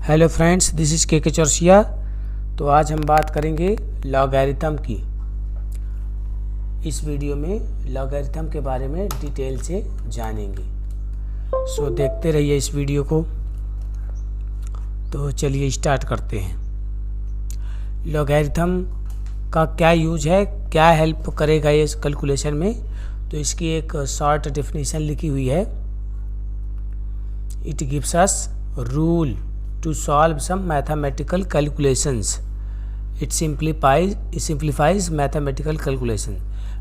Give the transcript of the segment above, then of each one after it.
Hello friends, this is के चौरसिया। तो आज हम बात करेंगे लॉगरिथम की। इस वीडियो में लॉगरिथम के बारे में डिटेल से जानेंगे। सो देखते रहिए इस वीडियो को। तो चलिए स्टार्ट करते हैं। लॉगरिथम का क्या यूज है, क्या हेल्प करेगा ये कैलकुलेशन में, तो इसकी एक शॉर्ट डेफिनेशन लिखी हुई है। It gives us rule to solve some mathematical calculations. It simplifies mathematical calculation.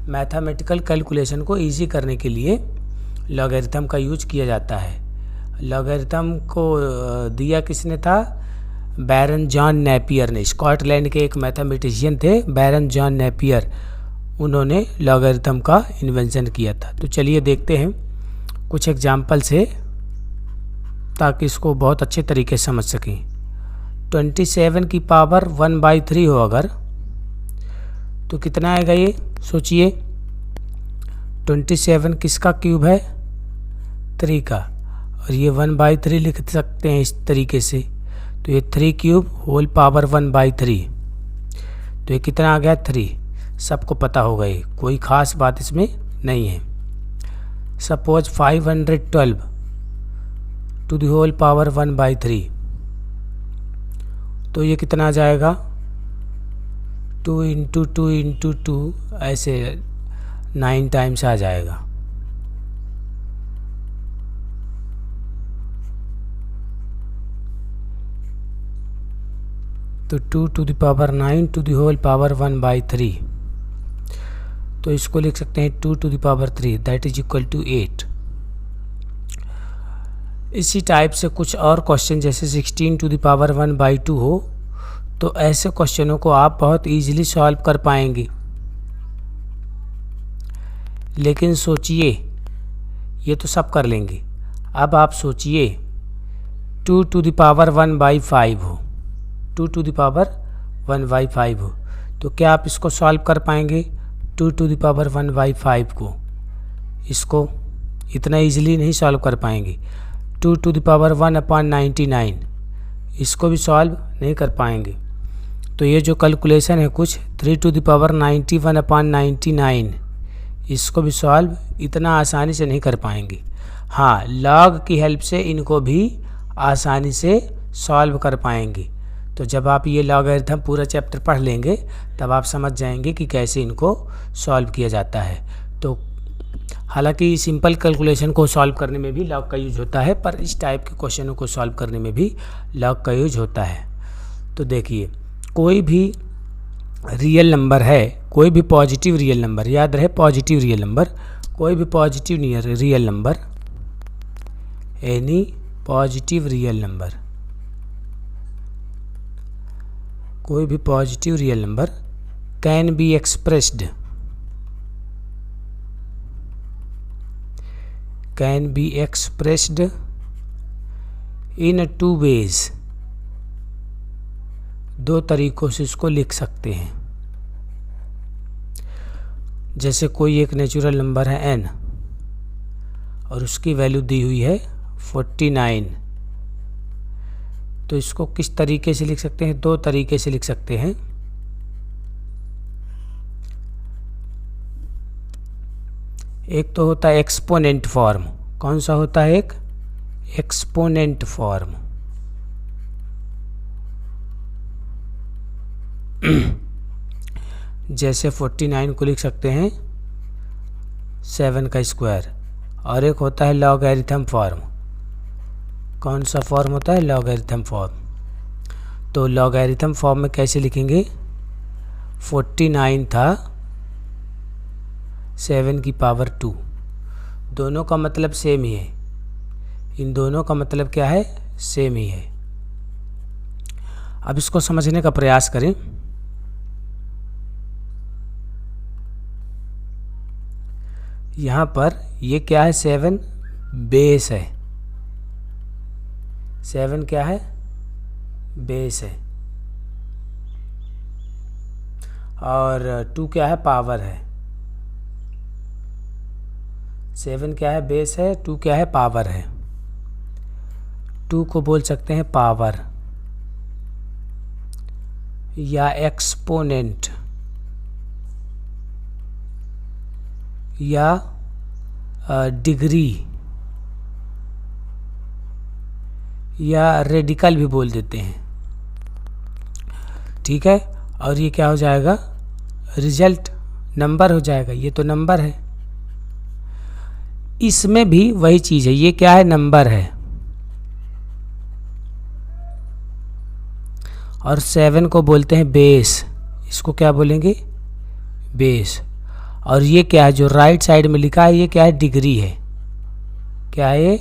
Mathematical calculation को इजी करने के लिए लॉगरिथम का यूज किया जाता है। लॉगरिथम को दिया किसने था? बैरन जॉन नेपियर ने। स्कॉटलैंड के एक मैथमेटिशियन थे बैरन जॉन नेपियर, उन्होंने लॉगरिथम का इन्वेंशन किया था। तो चलिए देखते हैं कुछ एग्जाम्पल से, ताकि इसको बहुत अच्छे तरीके से समझ सकें। 27 की पावर 1/3 हो अगर, तो कितना आएगा ये सोचिए। 27 किसका क्यूब है? 3 का। और ये 1/3 लिख सकते हैं इस तरीके से। तो ये 3 क्यूब होल पावर 1/3। तो ये कितना आ गया? 3। सबको पता होगा, ये कोई ख़ास बात इसमें नहीं है। Suppose 512 to the whole power 1/3, तो ये कितना आ जाएगा? 2 × 2 × 2, ऐसे 9 टाइम्स आ जाएगा। तो 2 to the power 9 to the whole power 1/3, तो इसको लिख सकते हैं 2 to the power 3, that is equal to 8। इसी टाइप से कुछ और क्वेश्चन जैसे 16 टू द पावर 1/2 हो, तो ऐसे क्वेश्चनों को आप बहुत इजीली सॉल्व कर पाएंगे। लेकिन सोचिए, ये तो सब कर लेंगे। अब आप सोचिए 2 टू द पावर 1/5 हो, 2 टू द पावर 1/5 हो, तो क्या आप इसको सॉल्व कर पाएंगे? 2 टू द पावर 1/5 को, इसको इतना इजीली नहीं सॉल्व कर पाएंगे। 2 टू द पावर 1/99, इसको भी सॉल्व नहीं कर पाएंगे। तो ये जो कैलकुलेशन है कुछ 3 टू द पावर 91/99, इसको भी सॉल्व इतना आसानी से नहीं कर पाएंगे। हाँ, लॉग की हेल्प से इनको भी आसानी से सॉल्व कर पाएंगे। तो जब आप ये लॉगरिथम पूरा चैप्टर पढ़ लेंगे, तब आप समझ जाएंगे कि कैसे इनको सॉल्व किया जाता है। तो हालांकि सिंपल कैलकुलेशन को सॉल्व करने में भी लॉग का यूज होता है, पर इस टाइप के क्वेश्चनों को सॉल्व करने में भी लॉग का यूज होता है। तो देखिए, कोई भी रियल नंबर है, कोई भी पॉजिटिव रियल नंबर, याद रहे पॉजिटिव रियल नंबर, कोई भी positive real number, any positive real number, कोई भी positive real number can be expressed, can be expressed in 2 ways। 2 तरीक़ों से इसको लिख सकते हैं। जैसे कोई एक नेचुरल नंबर है n और उसकी वैल्यू दी हुई है 49, तो इसको किस तरीके से लिख सकते हैं? 2 तरीके से लिख सकते हैं। एक तो होता है एक्सपोनेंट फॉर्म। कौन सा होता है? एक एक्सपोनेंट फॉर्म। जैसे 49 को लिख सकते हैं 7 का स्क्वायर। और एक होता है लॉगरिथम फॉर्म। कौन सा फॉर्म होता है? Logarithm form. तो लॉगरिथम फॉर्म में कैसे लिखेंगे? 49 था 7 की पावर 2, दोनों का मतलब सेम ही है। इन दोनों का मतलब क्या है? सेम ही है। अब इसको समझने का प्रयास करें। यहाँ पर ये क्या है? 7 बेस है। 7 क्या है? बेस है। और 2 क्या है? पावर है। 7 क्या है? बेस है। 2 क्या है? पावर है। 2 को बोल सकते हैं पावर, या एक्सपोनेंट या डिग्री या रेडिकल भी बोल देते हैं, ठीक है। और ये क्या हो जाएगा, रिजल्ट नंबर हो जाएगा। ये तो नंबर है, इसमें भी वही चीज़ है। ये क्या है, नंबर है। और 7 को बोलते हैं बेस, इसको क्या बोलेंगे, बेस। और ये क्या है, जो राइट साइड में लिखा है, ये क्या है, डिग्री है। क्या है,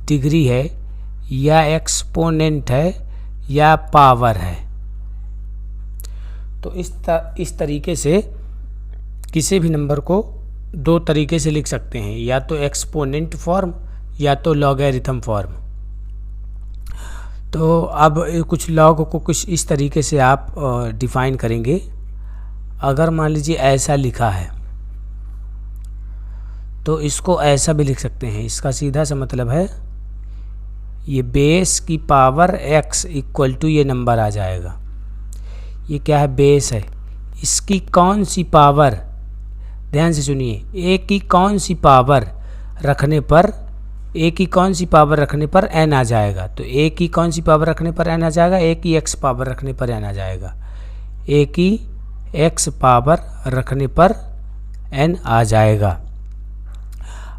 डिग्री है या एक्सपोनेंट है या पावर है। तो इस तरीके से किसी भी नंबर को दो तरीके से लिख सकते हैं, या तो एक्सपोनेंट फॉर्म या तो लॉगरिथम फॉर्म। तो अब कुछ लॉग को कुछ इस तरीके से आप डिफाइन करेंगे। अगर मान लीजिए ऐसा लिखा है तो इसको ऐसा भी लिख सकते हैं। इसका सीधा सा मतलब है ये बेस की पावर x इक्वल टू ये नंबर आ जाएगा। ये क्या है, बेस है। इसकी कौन सी पावर, ध्यान से सुनिए, a की कौन सी पावर रखने पर n आ जाएगा। तो a की कौन सी पावर रखने पर n आ जाएगा, a की x पावर रखने पर n आ जाएगा। a की x पावर रखने पर n आ जाएगा।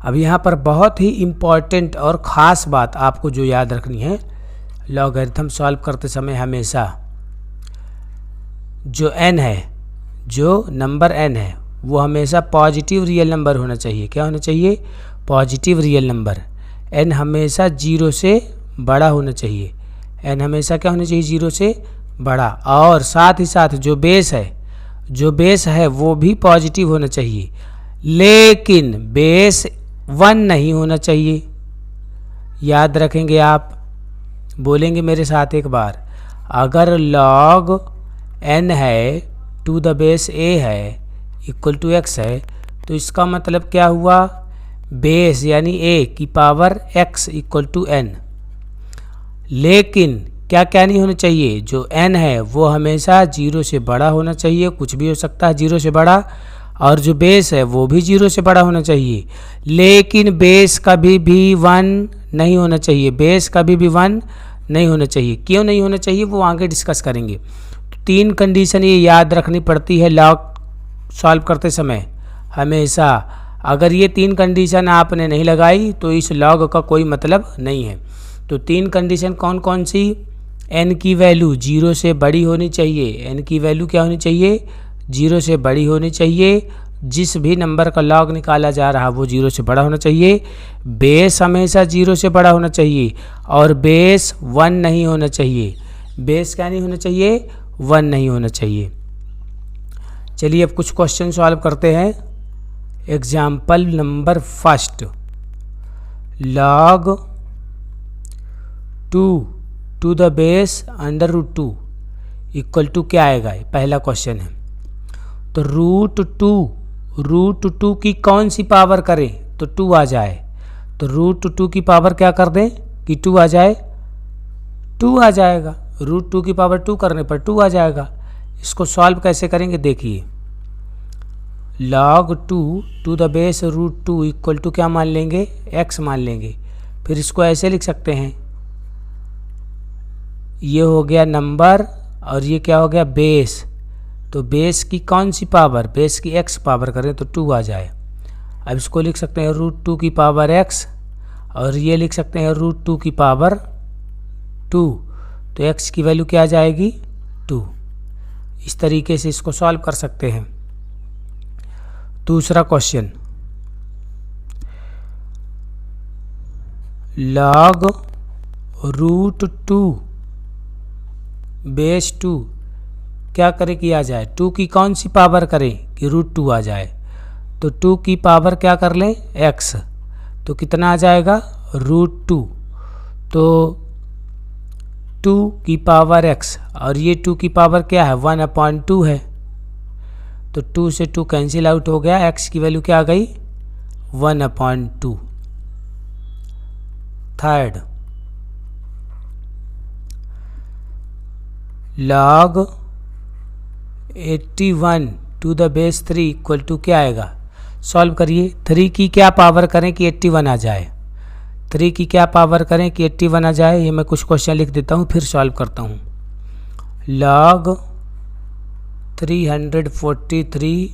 अब यहाँ पर बहुत ही इम्पॉर्टेंट और ख़ास बात आपको जो याद रखनी है, लॉगरिथम सॉल्व करते समय हमेशा जो n है, जो नंबर n है, वो हमेशा पॉजिटिव रियल नंबर होना चाहिए। क्या होना चाहिए, पॉजिटिव रियल नंबर। n हमेशा 0 से बड़ा होना चाहिए। n हमेशा क्या होना चाहिए, 0 से बड़ा। और साथ ही साथ जो बेस है वो भी पॉजिटिव होना चाहिए, लेकिन बेस 1 नहीं होना चाहिए। याद रखेंगे आप, बोलेंगे मेरे साथ एक बार, अगर log n है टू द बेस a है इक्वल टू x है, तो इसका मतलब क्या हुआ, बेस यानी a की power x equal to n। लेकिन क्या क्या नहीं होना चाहिए, जो n है वो हमेशा 0 से बड़ा होना चाहिए, कुछ भी हो सकता है 0 से बड़ा। और जो बेस है वो भी 0 से बड़ा होना चाहिए, लेकिन बेस कभी भी 1 नहीं होना चाहिए। बेस कभी भी 1 नहीं होना चाहिए। क्यों नहीं होना चाहिए वो आगे डिस्कस करेंगे। तो 3 कंडीशन ये याद रखनी पड़ती है लॉग सॉल्व करते समय हमेशा। अगर ये 3 कंडीशन आपने नहीं लगाई तो इस लॉग का कोई मतलब नहीं है। तो 3 कंडीशन कौन कौन सी, n की वैल्यू 0 से बड़ी होनी चाहिए। n की वैल्यू क्या होनी चाहिए, 0 से बड़ी होनी चाहिए। जिस भी नंबर का लॉग निकाला जा रहा है वो 0 से बड़ा होना चाहिए। बेस हमेशा 0 से बड़ा होना चाहिए और बेस 1 नहीं होना चाहिए। बेस क्या नहीं होना चाहिए, 1 नहीं होना चाहिए। चलिए अब कुछ क्वेश्चन सॉल्व करते हैं। Example number first, log 2 to the base under root 2 equal to क्या आएगा, पहला क्वेश्चन है। तो रूट टू की कौन सी पावर करें तो 2 आ जाए। तो रूट 2 की पावर क्या कर दें कि 2 आ जाए, 2 आ जाएगा। रूट 2 की पावर 2 करने पर 2 आ जाएगा। इसको सॉल्व कैसे करेंगे देखिए, log 2 to the base root 2 equal to क्या मान लेंगे, x मान लेंगे। फिर इसको ऐसे लिख सकते हैं, ये हो गया नंबर और ये क्या हो गया, बेस। तो बेस की कौन सी पावर, बेस की x पावर करें तो 2 आ जाए। अब इसको लिख सकते हैं रूट 2 की पावर x और ये लिख सकते हैं रूट 2 की पावर 2। तो x की वैल्यू क्या आ जाएगी, 2। इस तरीके से इसको सॉल्व कर सकते हैं। दूसरा क्वेश्चन, log रूट 2 बेस 2 क्या करें कि आ जाए, 2 की कौन सी पावर करें कि रूट 2 आ जाए। तो 2 की पावर क्या कर लें, x। तो कितना आ जाएगा, रूट 2। तो 2 की पावर x और ये 2 की पावर क्या है, 1/2 है। तो 2 से 2 कैंसिल आउट हो गया, x की वैल्यू क्या आ गई, 1/2। Third, log 81 to the base 3 equal to क्या आएगा? सॉल्व करिए। 3 की क्या पावर करें कि 81 आ जाए? 3 की क्या पावर करें कि 81 आ जाए? ये मैं कुछ क्वेश्चन लिख देता हूँ, फिर सॉल्व करता हूँ। log 343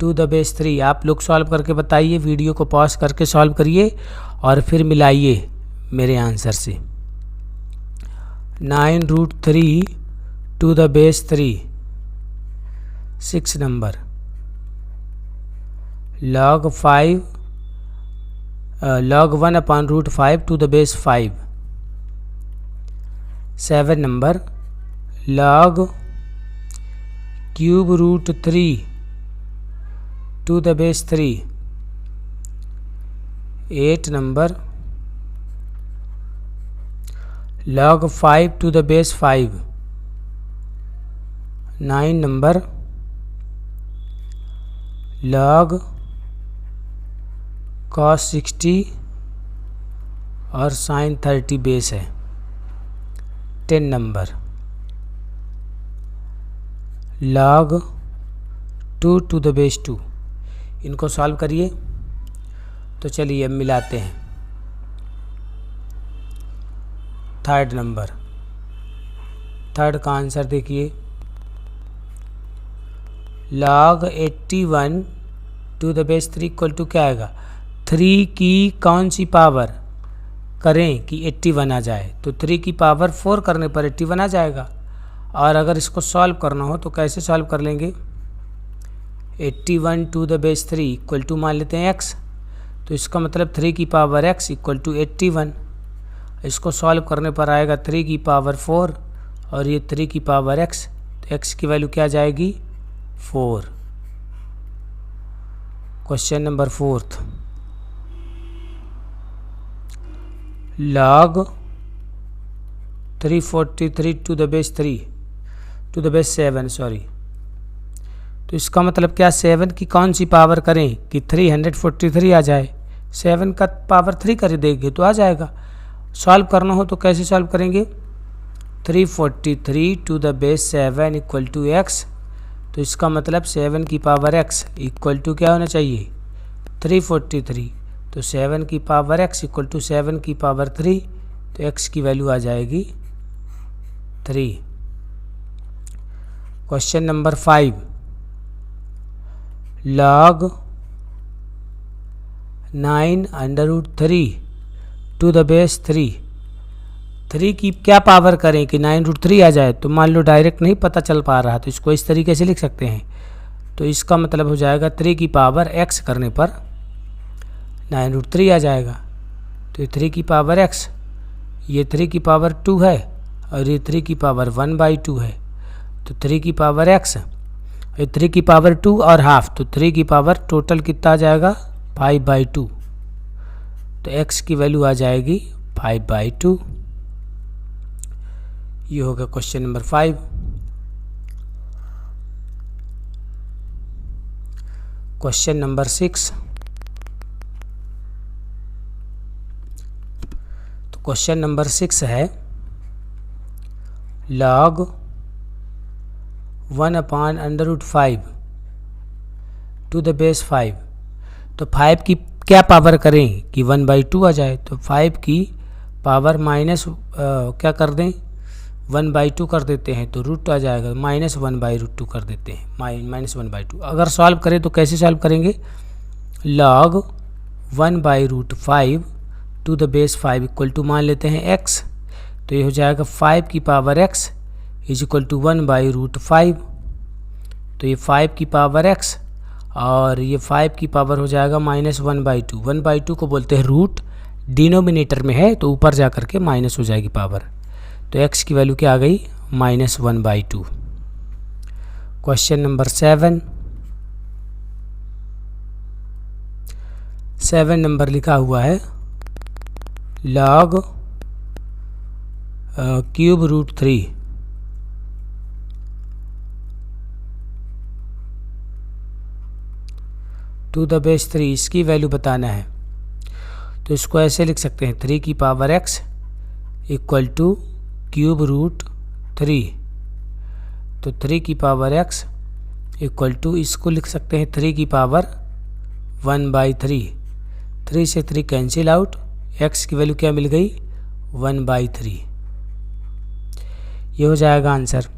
to the base 3। आप लोग सॉल्व करके बताइए, वीडियो को पॉज करके सॉल्व करिए और फिर मिलाइए मेरे आंसर से। 9√3 to the base 3 6 number. log 1/5 to the base 5 7 number. log √3 to the base 3 8 number. log 5 to the base 5 9 number. log cos 60 और sin 30 बेस है 10 number. log 2 to the base 2। इनको solve करिए। तो चलिए अब मिलाते हैं। 3rd number. 3rd का आंसर देखिए। log 81 to the base 3 equal to क्या आएगा? 3 की कौन सी पावर करें कि 81 आ जाए? तो 3 की पावर 4 करने पर 81 आ जाएगा। और अगर इसको सॉल्व करना हो तो कैसे सॉल्व कर लेंगे? 81 to the base 3 equal to मान लेते हैं x। तो इसका मतलब 3 की पावर x इक्वल टू 81। इसको सॉल्व करने पर आएगा 3 की पावर 4 और ये 3 की पावर x। तो x की वैल्यू क्या जाएगी? 4। Question number 4th। log 343 to the base 7 sorry. तो इसका मतलब क्या? 7 की कौन सी पावर करें कि 343 आ जाए? 7 का पावर 3 कर देंगे तो आ जाएगा। सॉल्व करना हो तो कैसे सॉल्व करेंगे? 343 to the base 7 equal to x। तो इसका मतलब 7 की पावर x इक्वल टू क्या होना चाहिए? 343। तो 7 की पावर x इक्वल टू 7 की पावर 3। तो x की वैल्यू आ जाएगी 3। Question number 5। log 9√3 to the base 3। 3 की क्या पावर करें कि 9√3 आ जाए? तो मान लो डायरेक्ट नहीं पता चल पा रहा तो इसको इस तरीके से लिख सकते हैं। तो इसका मतलब हो जाएगा 3 की पावर x करने पर 9√3 आ जाएगा। तो ये 3 की पावर x, ये 3 की पावर 2 है और ये 3 की पावर 1/2 है। तो 3 की पावर x, ये 3 की पावर 2 और हाफ। तो 3 की पावर टोटल कितना आ जाएगा? 5/2। तो x की वैल्यू आ जाएगी 5/2। ये होगा क्वेश्चन नंबर 5। Question number 6। तो क्वेश्चन नंबर 6 है log 1/√5 टू द बेस 5। तो 5 की क्या पावर करें कि 1/2 आ जाए? तो 5 की पावर माइनस क्या कर दें? 1/2 कर देते हैं तो रूट आ जाएगा, -1/√2 कर देते हैं, -1/2। अगर सॉल्व करें तो कैसे सॉल्व करेंगे? log 1/√5 to the base 5 equal to मान लेते हैं x। तो ये हो जाएगा 5 की power x is equal to 1/√5। तो ये 5 की पावर x और ये 5 की पावर हो जाएगा -1/2। 1/2 को बोलते हैं रूट, डिनोमिनेटर में है तो ऊपर जा करके माइनस हो जाएगी पावर। तो x की वैल्यू क्या आ गई? -1/2। Question number 7। 7 नंबर लिखा हुआ है log √3 टू द बेस 3। इसकी वैल्यू बताना है। तो इसको ऐसे लिख सकते हैं 3 की पावर x इक्वल टू √3। तो 3 की पावर x इक्वल टू, इसको लिख सकते हैं 3 की पावर 1/3। 3 से 3 कैंसिल आउट, x की वैल्यू क्या मिल गई 1/3। ये हो जाएगा आंसर।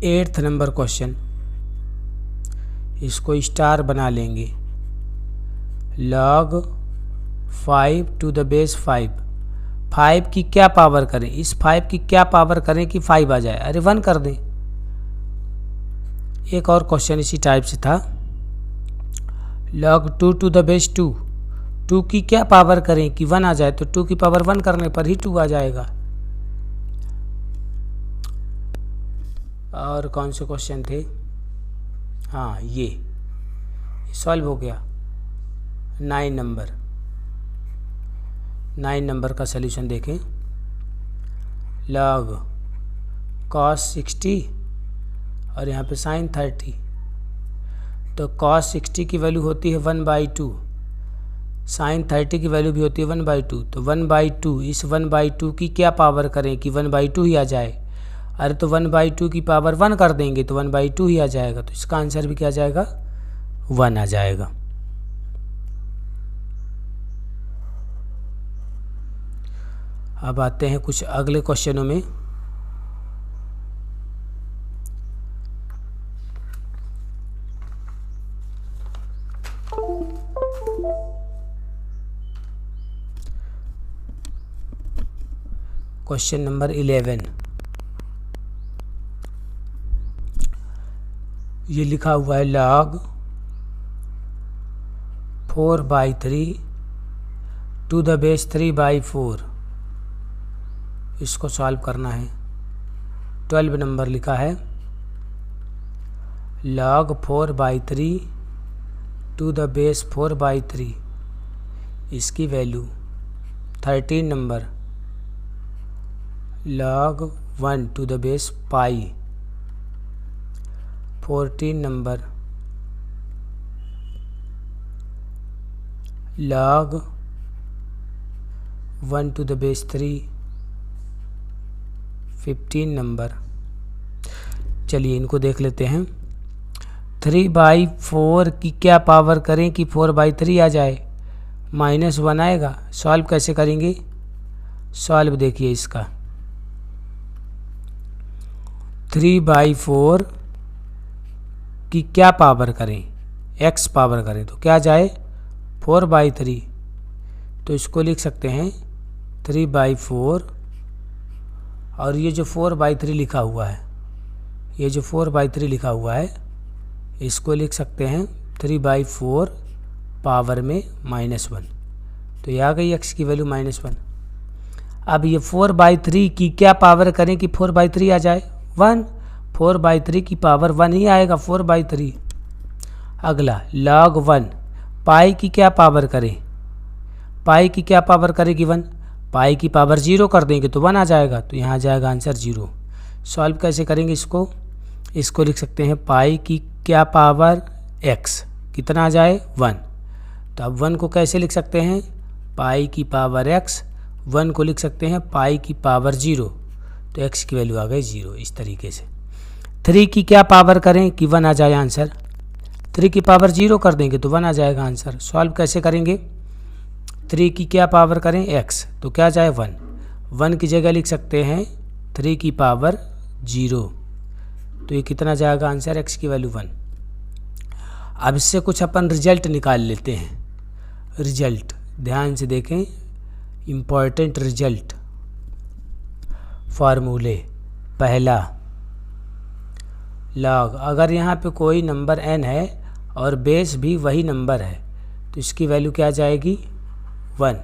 8th नंबर क्वेश्चन, इसको स्टार बना लेंगे। log 5 to the base 5, 5 की क्या पावर करें, इस 5 की क्या पावर करें कि 5 आ जाए, अरे 1 कर दें। एक और क्वेश्चन इसी टाइप से था, log 2 to the base 2, 2 की क्या पावर करें कि 1 आ जाए, तो 2 की पावर 1 करने पर ही 2 आ जाएगा। और कौन से क्वेश्चन थे, हाँ ये सॉल्व हो गया। 9 नंबर का सलूशन देखें। log cos 60 और यहाँ पे sin 30, तो cos 60 की वैल्यू होती है 1/2, sin 30 की वैल्यू भी होती है 1/2, तो 1/2, इस 1/2 की क्या पावर करें कि 1/2 ही आ जाए, अरे तो 1/2 की पावर 1 कर देंगे तो 1/2 ही आ जाएगा, तो इसका आंसर भी क्या आ जाएगा 1 आ जाएगा। अब आते हैं कुछ अगले क्वेश्चनों में। क्वेश्चन नंबर 11, ये लिखा हुआ है log 4/3 to the base 3/4, इसको सॉल्व करना है। 12 नंबर लिखा है log 4/3 to the base 4/3, इसकी value. 13 number log 1 to the base pi। 14 number log 1 to the base 3। 15 number, चलिए इनको देख लेते हैं। 3/4 की क्या पावर करें कि 4/3 आ जाए, -1 आएगा। सॉल्व कैसे करेंगे, सॉल्व देखिए इसका। 3/4 की क्या पावर करें, x पावर करें तो क्या जाए 4/3, तो इसको लिख सकते हैं 3/4, और ये जो 4/3 लिखा हुआ है, ये जो 4/3 लिखा हुआ है, इसको लिख सकते हैं 3/4 पावर में -1, तो ये आ गई x की वैल्यू -1। अब ये 4/3 की क्या पावर करें कि 4/3 आ जाए 1, 4/3 की पावर 1 ही आएगा 4/3। अगला log 1, पाई की क्या पावर करें, पाई की क्या पावर करेगी 1, पाई की पावर 0 कर देंगे तो 1 आ जाएगा, तो यहाँ आ जाएगा आंसर 0। सॉल्व कैसे करेंगे इसको, इसको लिख सकते हैं पाई की क्या पावर x, कितना आ जाए 1, तो अब 1 को कैसे लिख सकते हैं, पाई की पावर x, 1 को लिख सकते हैं पाई की पावर 0, तो x की वैल्यू आ गई 0। इस तरीके से 3 की क्या पावर करें कि 1 आ जाए आंसर, 3 की पावर 0 कर देंगे तो 1 आ जाएगा आंसर। सॉल्व कैसे करेंगे, 3 की क्या पावर करें x, तो क्या जाए 1, 1 की जगह लिख सकते हैं 3 की पावर 0, तो ये कितना जाएगा आंसर, x की वैल्यू 1। अब इससे कुछ अपन रिजल्ट निकाल लेते हैं। रिजल्ट ध्यान से देखें, इम्पॉर्टेंट रिजल्ट, फार्मूले। पहला log, अगर यहाँ पे कोई नंबर n है और बेस भी वही नंबर है तो इसकी वैल्यू क्या जाएगी 1।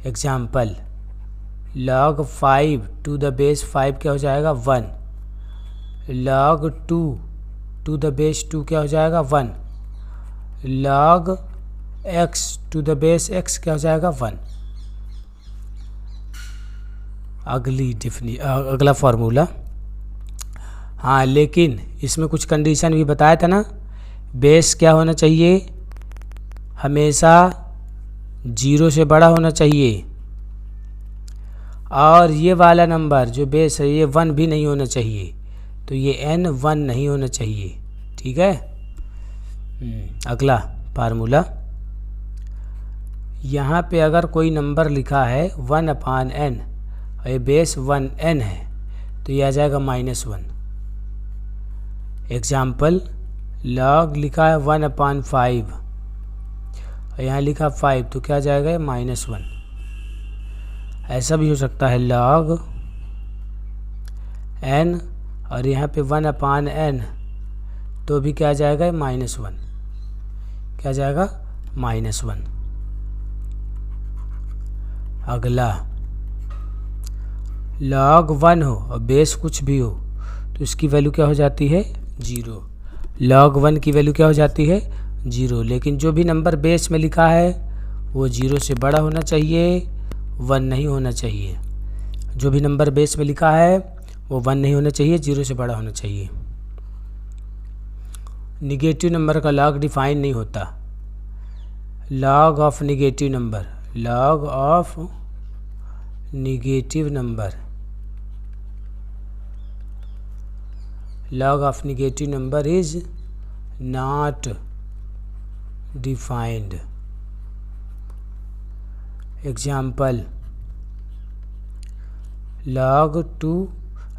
Example log 5 to the base 5 क्या हो जाएगा 1, log 2 to the base 2 क्या हो जाएगा 1, log x to the base x क्या हो जाएगा 1। अगला फार्मूला, हाँ लेकिन इसमें कुछ कंडीशन भी बताया था ना, बेस क्या होना चाहिए, हमेशा 0 से बड़ा होना चाहिए, और ये वाला नंबर जो बेस है ये 1 भी नहीं होना चाहिए, तो ये n 1 नहीं होना चाहिए। ठीक है। अगला फार्मूला, यहाँ पे अगर कोई नंबर लिखा है 1/n और ये बेस 1n है तो ये आ जाएगा -1। एग्जाम्पल, log लिखा है 1/5 और यहाँ लिखा 5 तो क्या आ जाएगा -1। ऐसा भी हो सकता है log n और यहाँ पे 1/n तो भी क्या आ जाएगा -1। क्या आ जाएगा -1। अगला, log 1 हो और बेस कुछ भी हो तो इसकी वैल्यू क्या हो जाती है 0। log 1 की वैल्यू क्या हो जाती है 0, लेकिन जो भी नंबर बेस में लिखा है वो 0 से बड़ा होना चाहिए, 1 नहीं होना चाहिए। जो भी नंबर बेस में लिखा है वो 1 नहीं होना चाहिए, 0 से बड़ा होना चाहिए। निगेटिव नंबर का log डिफाइन नहीं होता। log of negative number, log of negative number, log of negative number is not defined. Example, log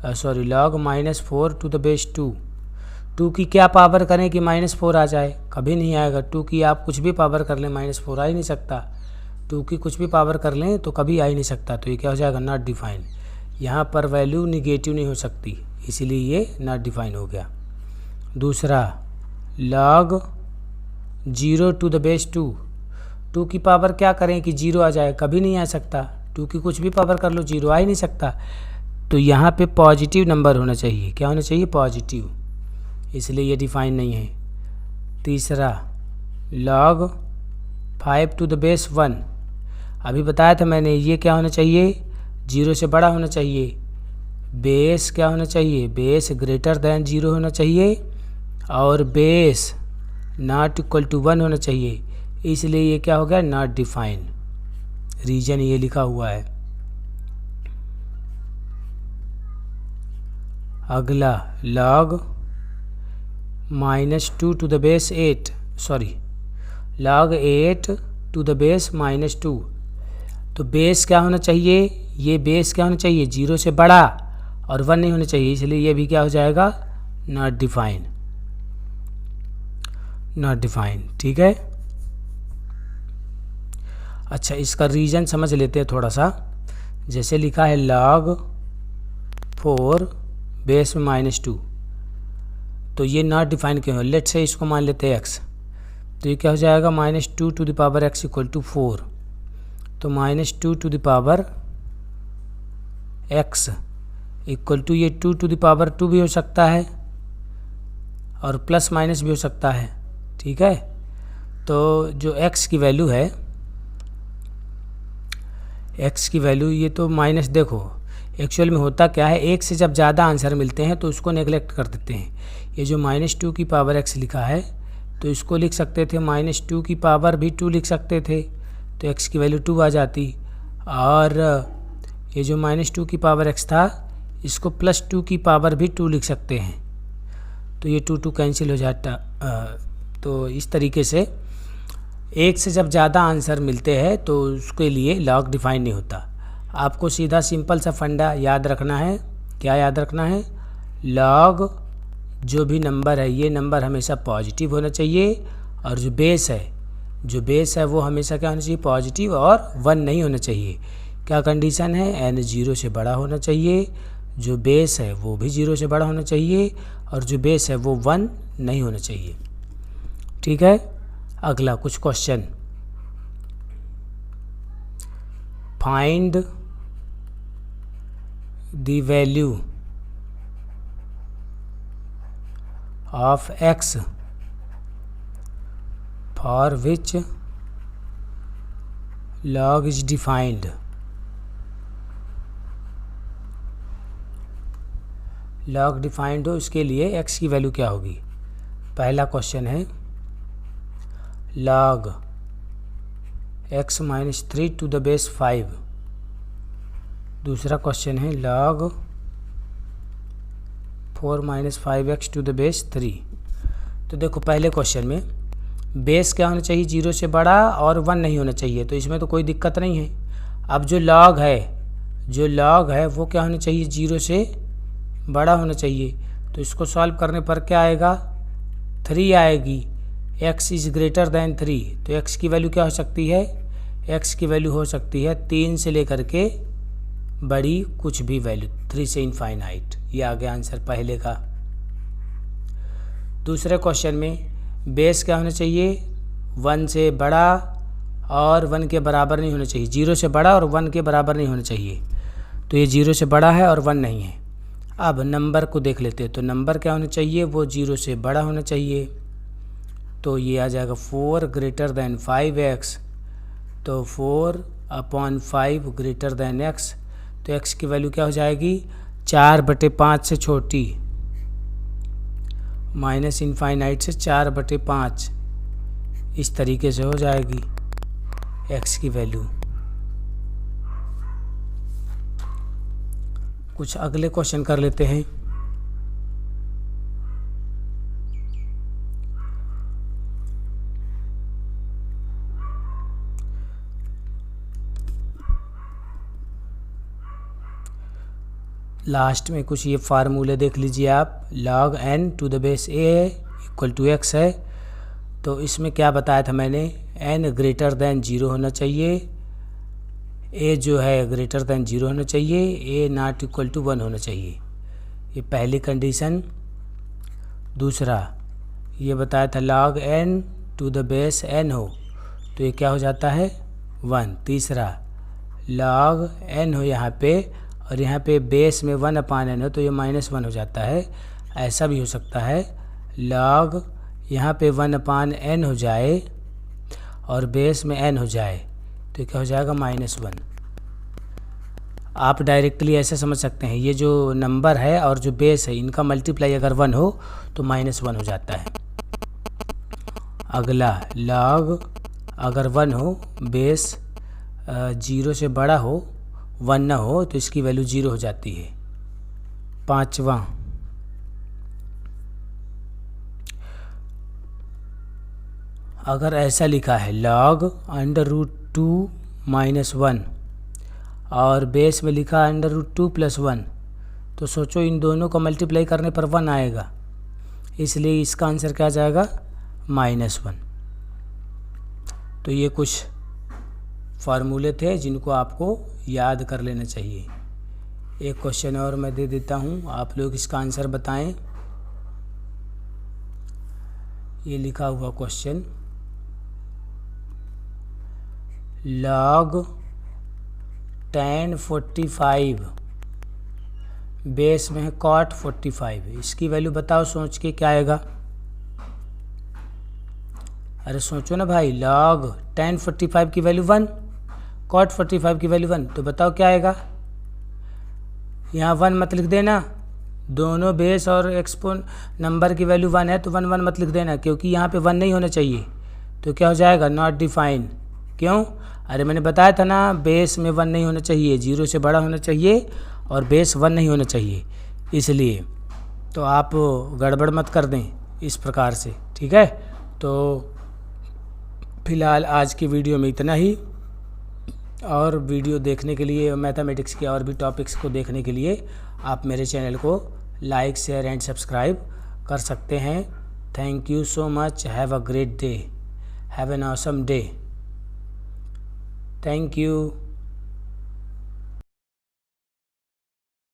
-4 to the base 2 की क्या पावर करें कि -4 आ जाए, कभी नहीं आएगा। 2 की आप कुछ भी पावर कर लें -4 आ ही नहीं सकता। 2 की कुछ भी पावर कर लें तो कभी आ ही नहीं सकता, तो ये क्या हो जाएगा नॉट डिफाइंड। यहाँ पर वैल्यू निगेटिव नहीं हो सकती, इसीलिए ये नॉट डिफाइन हो गया। दूसरा, log 0 टू द बेस 2 की पावर क्या करें कि 0 आ जाए, कभी नहीं आ सकता। 2 की कुछ भी पावर कर लो 0 आ ही नहीं सकता, तो यहाँ पे पॉजिटिव नंबर होना चाहिए। क्या होना चाहिए पॉजिटिव, इसलिए ये डिफाइन नहीं है। तीसरा, log 5 टू द बेस 1, अभी बताया था मैंने, ये क्या होना चाहिए 0 से बड़ा होना चाहिए। बेस क्या होना चाहिए, बेस ग्रेटर दैन 0 होना चाहिए और बेस नॉट इक्वल टू 1 होना चाहिए, इसलिए ये क्या हो गया नॉट डिफाइन। रीजन ये लिखा हुआ है। अगला, log -2 to the base 8, log 8 to the base -2, तो बेस क्या होना चाहिए, ये बेस क्या होना चाहिए 0 से बड़ा और 1 नहीं होना चाहिए, इसलिए ये भी क्या हो जाएगा नॉट डिफाइन। नॉट डिफाइन, ठीक है। अच्छा, इसका रीजन समझ लेते हैं थोड़ा सा। जैसे लिखा है log 4 बेस में -2, तो ये नॉट डिफाइन क्यों है। लेट से इसको मान लेते हैं x, तो ये क्या हो जाएगा -2 to the power x equal to 4, तो -2 to the power x equal to ये 2 टू द पावर 2 भी हो सकता है और प्लस माइनस भी हो सकता है। ठीक है, तो जो x की वैल्यू है, x की वैल्यू ये तो माइनस, देखो एक्चुअल में होता क्या है, एक से जब ज़्यादा आंसर मिलते हैं तो उसको नेगलेक्ट कर देते हैं। ये जो -2 की पावर x लिखा है तो इसको लिख सकते थे -2 की पावर भी 2 लिख सकते थे, तो x की वैल्यू 2 आ जाती। और ये जो -2 की पावर x था इसको +2 की पावर भी 2 लिख सकते हैं, तो ये 2 कैंसिल हो जाता। तो इस तरीके से एक से जब ज़्यादा आंसर मिलते हैं तो उसके लिए log डिफाइन नहीं होता। आपको सीधा सिंपल सा फंडा याद रखना है। क्या याद रखना है, log जो भी नंबर है ये नंबर हमेशा पॉजिटिव होना चाहिए, और जो बेस है वो हमेशा क्या होना चाहिए पॉजिटिव, और 1 नहीं होना चाहिए। क्या कंडीशन है, n 0 से बड़ा होना चाहिए, जो बेस है वो भी 0 से बड़ा होना चाहिए, और जो बेस है वो 1 नहीं होना चाहिए। ठीक है, अगला कुछ question. Find the value of x for which log is defined. log defined हो इसके लिए x की वैल्यू क्या होगी। पहला क्वेश्चन है log x -3 to the base 5। दूसरा क्वेश्चन है log 4 minus 5x to the base 3। तो देखो पहले क्वेश्चन में बेस क्या होना चाहिए, 0 से बड़ा और 1 नहीं होना चाहिए, तो इसमें तो कोई दिक्कत नहीं है। अब जो लॉग है वो क्या होना चाहिए, 0 से बड़ा होना चाहिए। तो इसको सॉल्व करने पर क्या आएगा, 3 आएगी। x इज़ ग्रेटर दैन 3, तो x की वैल्यू क्या हो सकती है, x की वैल्यू हो सकती है 3 से लेकर के बड़ी कुछ भी वैल्यू, 3 से इनफाइनाइट। ये आ गया आंसर पहले का। दूसरे क्वेश्चन में बेस क्या होना चाहिए, 1 से बड़ा और 1 के बराबर नहीं होना चाहिए, 0 से बड़ा और 1 के बराबर नहीं होना चाहिए। तो ये 0 से बड़ा है और 1 नहीं है। अब नंबर को देख लेते हैं, तो नंबर क्या होना चाहिए, वो 0 से बड़ा होना चाहिए। तो ये आ जाएगा 4 ग्रेटर दैन 5x, तो 4/5 ग्रेटर दैन x। तो x की वैल्यू क्या हो जाएगी, 4/5 से छोटी, माइनस इनफाइनाइट से 4/5, इस तरीके से हो जाएगी x की वैल्यू। कुछ अगले क्वेश्चन कर लेते हैं। लास्ट में कुछ ये फार्मूले देख लीजिए आप, log n to the base a है इक्वल टू x है। तो इसमें क्या बताया था मैंने, n ग्रेटर दैन 0 होना चाहिए, a जो है ग्रेटर दैन 0 होना चाहिए, a नॉट इक्वल टू 1 होना चाहिए। ये पहली कंडीशन। दूसरा ये बताया था log n to the base n हो, तो ये क्या हो जाता है 1। तीसरा log n हो यहाँ पे, और यहाँ पे बेस में 1/n हो, तो ये -1 हो जाता है। ऐसा भी हो सकता है log यहाँ पे 1/n हो जाए और बेस में n हो जाए, तो क्या हो जाएगा -1। आप डायरेक्टली ऐसे समझ सकते हैं, ये जो नंबर है और जो बेस है इनका मल्टीप्लाई अगर 1 हो तो -1 हो जाता है। अगला log अगर 1 हो, बेस 0 से बड़ा हो, 1 ना हो, तो इसकी वैल्यू 0 हो जाती है। पांचवा अगर ऐसा लिखा है log √2 - 1 और बेस में लिखा √2 + 1, तो सोचो इन दोनों को मल्टीप्लाई करने पर 1 आएगा, इसलिए इसका आंसर क्या आ जाएगा -1। तो ये कुछ फार्मूले थे जिनको आपको याद कर लेना चाहिए। एक क्वेश्चन और मैं दे देता हूँ, आप लोग इसका आंसर बताएं। ये लिखा हुआ क्वेश्चन, log tan 45 बेस में है cot 45, इसकी वैल्यू बताओ सोच के क्या आएगा। अरे सोचो ना भाई, log tan 45 की वैल्यू 1, cot 45 की वैल्यू 1, तो बताओ क्या आएगा। यहाँ 1 मत लिख देना, दोनों बेस और एक्सपोन नंबर की वैल्यू 1 है, तो 1 मत लिख देना, क्योंकि यहाँ पे 1 नहीं होना चाहिए। तो क्या हो जाएगा, नॉट डिफाइन। क्यों, अरे मैंने बताया था ना, बेस में 1 नहीं होना चाहिए, 0 से बड़ा होना चाहिए और बेस 1 नहीं होना चाहिए, इसलिए। तो आप गड़बड़ मत कर दें इस प्रकार से, ठीक है। तो फ़िलहाल आज की वीडियो में इतना ही, और वीडियो देखने के लिए, मैथमेटिक्स के और भी टॉपिक्स को देखने के लिए आप मेरे चैनल को लाइक, शेयर एंड सब्सक्राइब कर सकते हैं। Thank you so much, have a great day, have an awesome day, thank you.